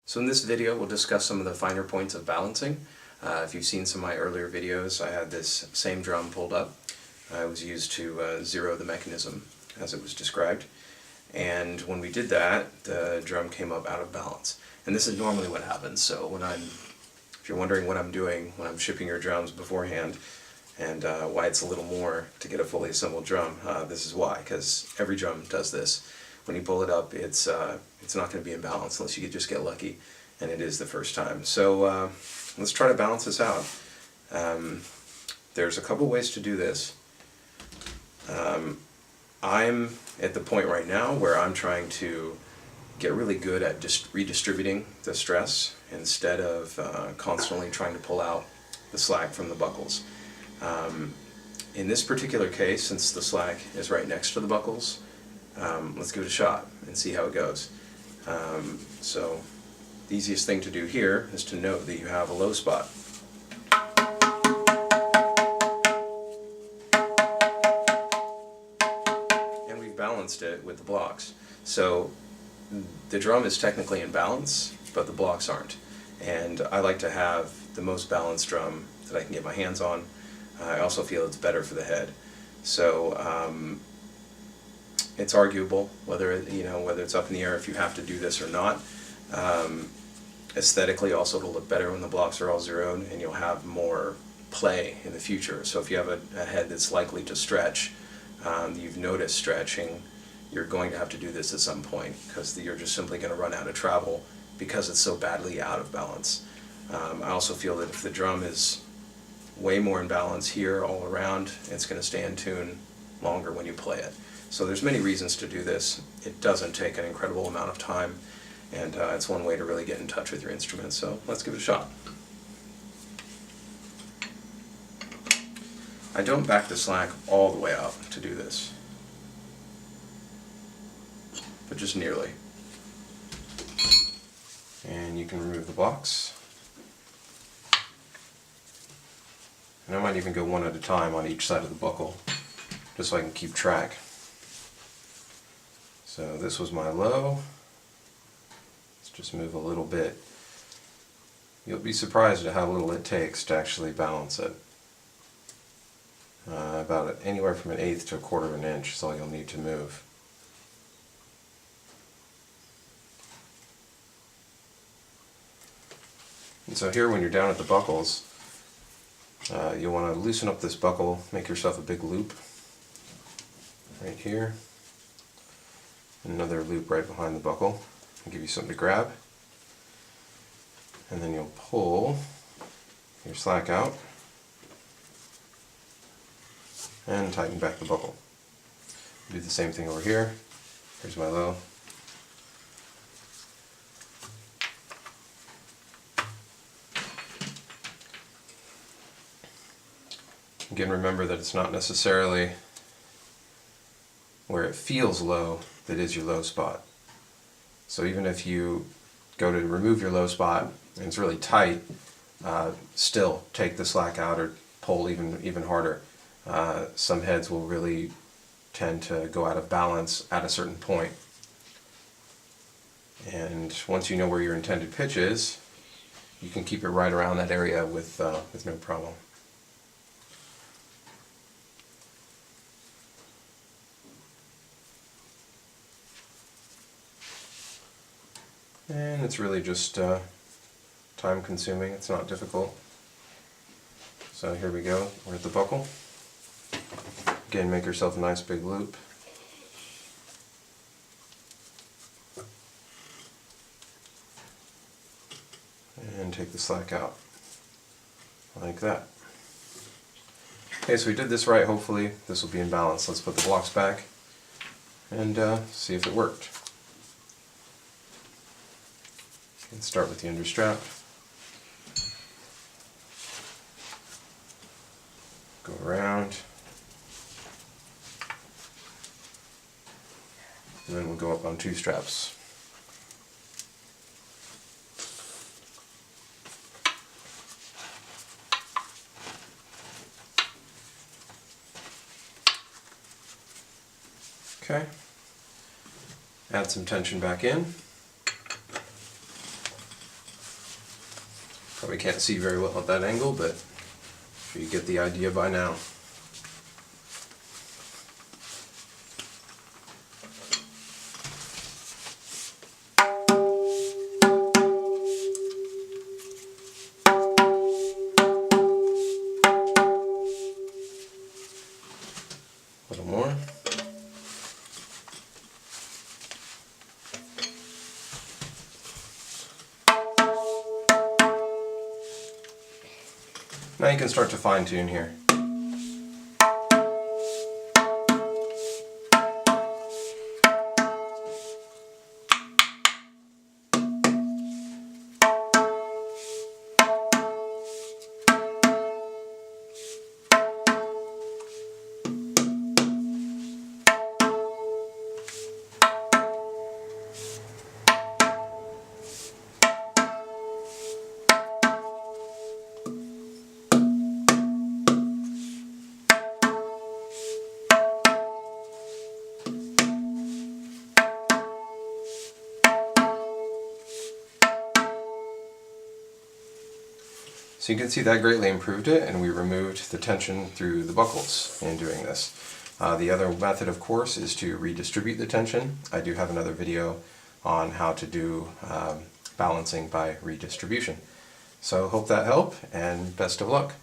So in this video we'll discuss some of the finer points of balancing. If you've seen some of my earlier videos, I had this same drum pulled up. It was used to zero the mechanism as it was described. And when we did that, the drum came up out of balance. And this is normally what happens. So if you're wondering what I'm doing when I'm shipping your drums beforehand, and why it's a little more to get a fully assembled drum, this is why, because every drum does this. When you pull it up, it's not going to be in balance unless you could just get lucky, and it is the first time. So let's try to balance this out. There's a couple ways to do this. I'm at the point right now where I'm trying to get really good at just redistributing the stress instead of constantly trying to pull out the slack from the buckles. In this particular case, since the slack is right next to the buckles, let's give it a shot and see how it goes. So the easiest thing to do here is to note that you have a low spot. And we've balanced it with the blocks. So the drum is technically in balance, but the blocks aren't. And I like to have the most balanced drum that I can get my hands on. I also feel it's better for the head. So it's arguable whether it's up in the air if you have to do this or not. Aesthetically, also it'll look better when the blocks are all zeroed, and you'll have more play in the future. So if you have a head that's likely to stretch, you've noticed stretching, you're going to have to do this at some point because you're just simply going to run out of travel because it's so badly out of balance. I also feel that if the drum is way more in balance here all around, it's going to stay in tune longer when you play it. So there's many reasons to do this. It doesn't take an incredible amount of time, and it's one way to really get in touch with your instrument. So let's give it a shot. I don't back the slack all the way up to do this, but just nearly. And you can remove the blocks. And I might even go one at a time on each side of the buckle, just so I can keep track. So this was my low. Let's just move a little bit. You'll be surprised at how little it takes to actually balance it. About anywhere from 1/8 to 1/4 of an inch is all you'll need to move. And so here, when you're down at the buckles, you'll want to loosen up this buckle, make yourself a big loop right here. Another loop right behind the buckle and give you something to grab. And then you'll pull your slack out and tighten back the buckle. Do the same thing over here. Here's my low. Again, remember that it's not necessarily where it feels low that is your low spot. So even if you go to remove your low spot and it's really tight, still take the slack out or pull even harder. Some heads will really tend to go out of balance at a certain point. And once you know where your intended pitch is, you can keep it right around that area with no problem. And it's really just time consuming, it's not difficult. So here we go, we're at the buckle. Again, make yourself a nice big loop. And take the slack out, like that. Okay, so we did this right, hopefully this will be in balance. Let's put the blocks back and see if it worked. And start with the understrap. Go around. And then we'll go up on 2 straps. Okay. Add some tension back in. Probably can't see very well at that angle, but you get the idea by now. A little more. Now you can start to fine tune here. So you can see that greatly improved it, and we removed the tension through the buckles in doing this. The other method, of course, is to redistribute the tension. I do have another video on how to do balancing by redistribution. So hope that helped, and best of luck.